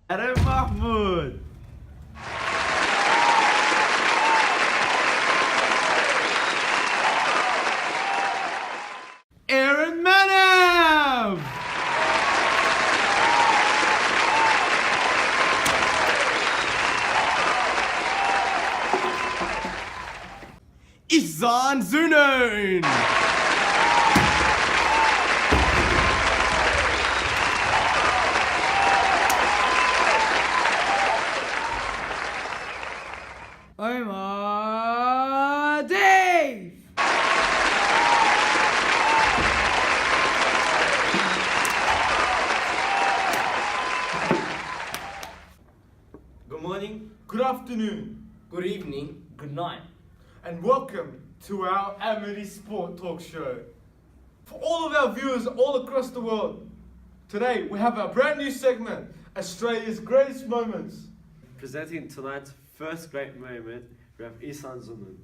Aaron Mahmoud. Aaron Manav. Ihsan Zunoon. Omar Dave. Good morning, Good afternoon, good evening, good night. and welcome to our Amity Sport Talk Show. For all of our viewers all across the world, today we have our brand new segment, Australia's Greatest Moments. Presenting tonight's first great moment, we have Ihsan Zunoon.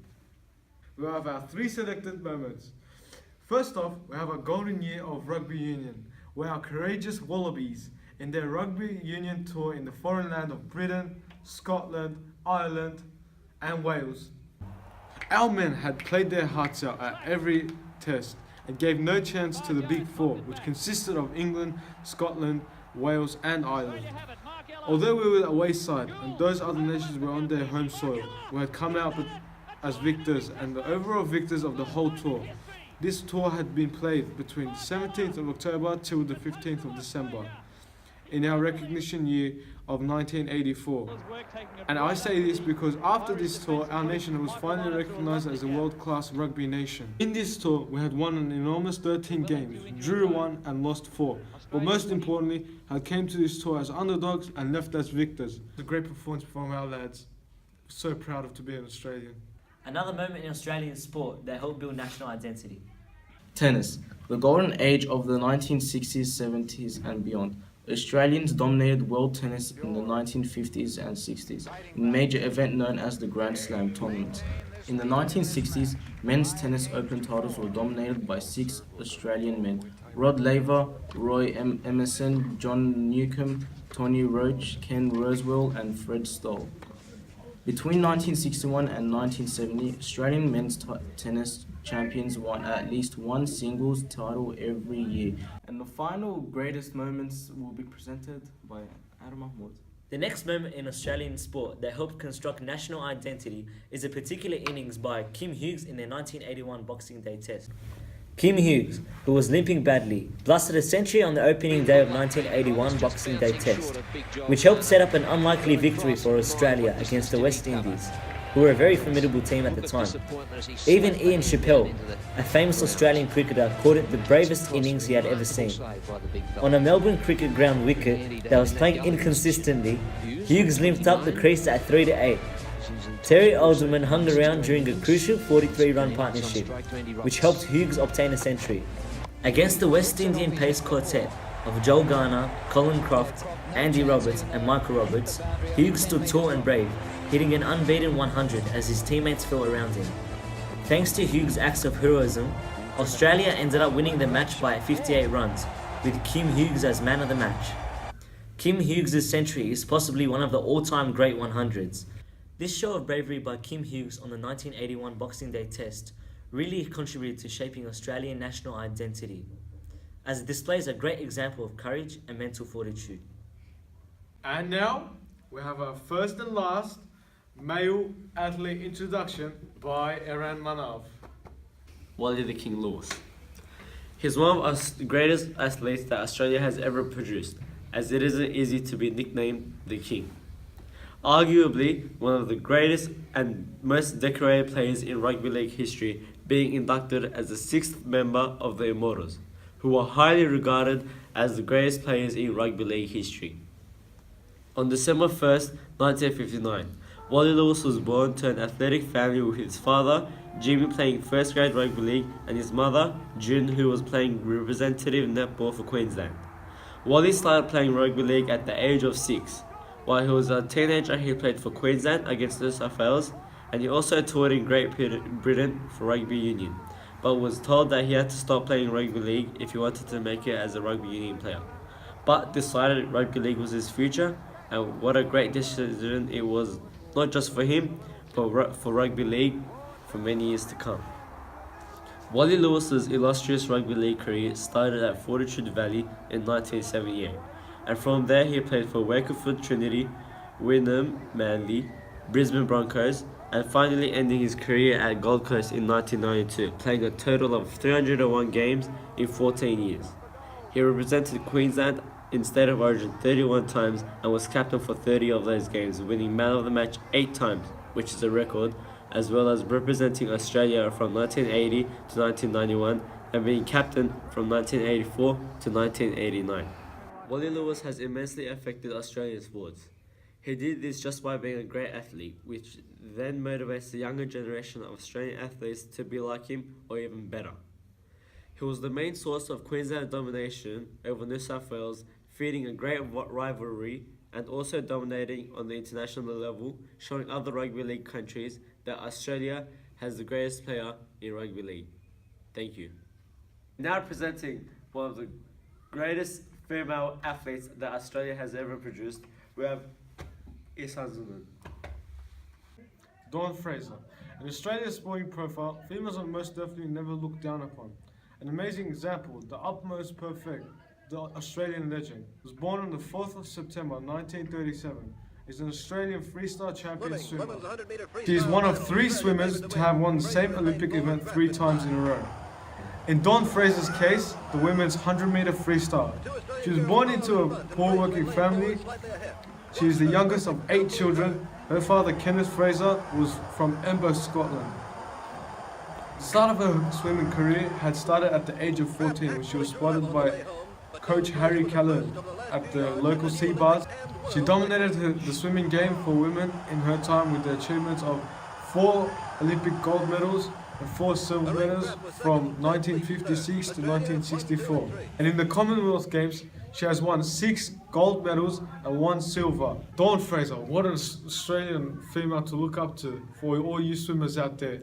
We have our three selected moments. First off, we have a golden year of rugby union, where our courageous Wallabies, in their rugby union tour in the foreign land of Britain, Scotland, Ireland, and Wales. Our men had played their hearts out at every test and gave no chance to the Big Four, which consisted of England, Scotland, Wales, and Ireland. Although we were the away side and those other nations were on their home soil, we had come out as victors and the overall victors of the whole tour. This tour had been played between the 17th of October till the 15th of December in our recognition year of 1984. And I say this because after this tour, our nation was finally recognized as a world-class rugby nation. In this tour, we had won an enormous 13 games, drew 1 and lost 4. But most importantly, had came to this tour as underdogs and left as victors. A great performance from our lads. So proud of to be an Australian. Another moment in Australian sport that helped build national identity. Tennis, the golden age of the 1960s, 70s and beyond. Australians dominated world tennis in the 1950s and 60s in a major event known as the Grand Slam tournaments. In the 1960s, men's tennis open titles were dominated by 6 Australian men: Rod Laver, Roy Emerson, John Newcombe, Tony Roach, Ken Rosewell and Fred Stoll. Between 1961 and 1970, Australian men's tennis champions won at least one singles title every year. And the final greatest moments will be presented by Aaron Mahmoud. The next moment in Australian sport that helped construct national identity is a particular innings by Kim Hughes in their 1981 Boxing Day Test. Kim Hughes, who was limping badly, blasted a century on the opening day of 1981 Boxing Day Test, which helped set up an unlikely victory for Australia against the West Indies, who were a very formidable team at the time. Even Ian Chappell, a famous Australian cricketer, called it the bravest innings he had ever seen. On a Melbourne cricket ground wicket that was playing inconsistently, Hughes limped up the crease at 3-8. Terry Alderman hung around during a crucial 43-run partnership, which helped Hughes obtain a century. Against the West Indian pace quartet of Joel Garner, Colin Croft, Andy Roberts and Michael Roberts, Hughes stood tall and brave, hitting an unbeaten 100 as his teammates fell around him. Thanks to Hughes' acts of heroism, Australia ended up winning the match by 58 runs, with Kim Hughes as man of the match. Kim Hughes' century is possibly one of the all-time great 100s. This show of bravery by Kim Hughes on the 1981 Boxing Day Test really contributed to shaping Australian national identity, as it displays a great example of courage and mental fortitude. And now, we have our first and last male athlete introduction by Aaron Manav. Wally the King Lewis. He's one of the greatest athletes that Australia has ever produced, as it isn't easy to be nicknamed the King. Arguably one of the greatest and most decorated players in rugby league history, being inducted as the 6th member of the Immortals, who are highly regarded as the greatest players in rugby league history. On December 1st, 1959, Wally Lewis was born to an athletic family with his father, Jimmy, playing first grade rugby league, and his mother, June, who was playing representative netball for Queensland. Wally started playing rugby league at the age of 6. While he was a teenager, he played for Queensland against New South Wales, and he also toured in Great Britain for rugby union, but was told that he had to stop playing rugby league if he wanted to make it as a rugby union player. But decided rugby league was his future, and what a great decision it was, not just for him, but for rugby league for many years to come. Wally Lewis's illustrious rugby league career started at Fortitude Valley in 1978, and from there he played for Wakerford Trinity, Wynnum Manly, Brisbane Broncos, and finally ending his career at Gold Coast in 1992, playing a total of 301 games in 14 years. He represented Queensland in State of Origin 31 times and was captain for 30 of those games, winning Man of the Match 8 times, which is a record, as well as representing Australia from 1980 to 1991 and being captain from 1984 to 1989. Wally Lewis has immensely affected Australian sports. He did this just by being a great athlete, which then motivates the younger generation of Australian athletes to be like him or even better. He was the main source of Queensland domination over New South Wales, feeding a great rivalry and also dominating on the international level, showing other rugby league countries that Australia has the greatest player in rugby league. Thank you. Now presenting one of the greatest female athletes that Australia has ever produced, we have Assingment. Dawn Fraser. In Australia's sporting profile, females are most definitely never looked down upon. An amazing example, the utmost perfect, the Australian legend, was born on the 4th of September 1937, is an Australian freestyle champion swimmer. She is one of 3 swimmers to have won the same Olympic event 3 times in a row. In Dawn Fraser's case, the women's 100-meter freestyle. She was born into a poor working family. She is the youngest of 8 children. Her father, Kenneth Fraser, was from Embo, Scotland. The start of her swimming career had started at the age of 14 when she was spotted by coach Harry Callan at the local sea bars. She dominated the swimming game for women in her time with the achievements of 4 Olympic gold medals and 4 silver medals from 1956 to 1964. And in the Commonwealth Games, she has won 6 gold medals and 1 silver. Dawn Fraser, what an Australian female to look up to for all you swimmers out there.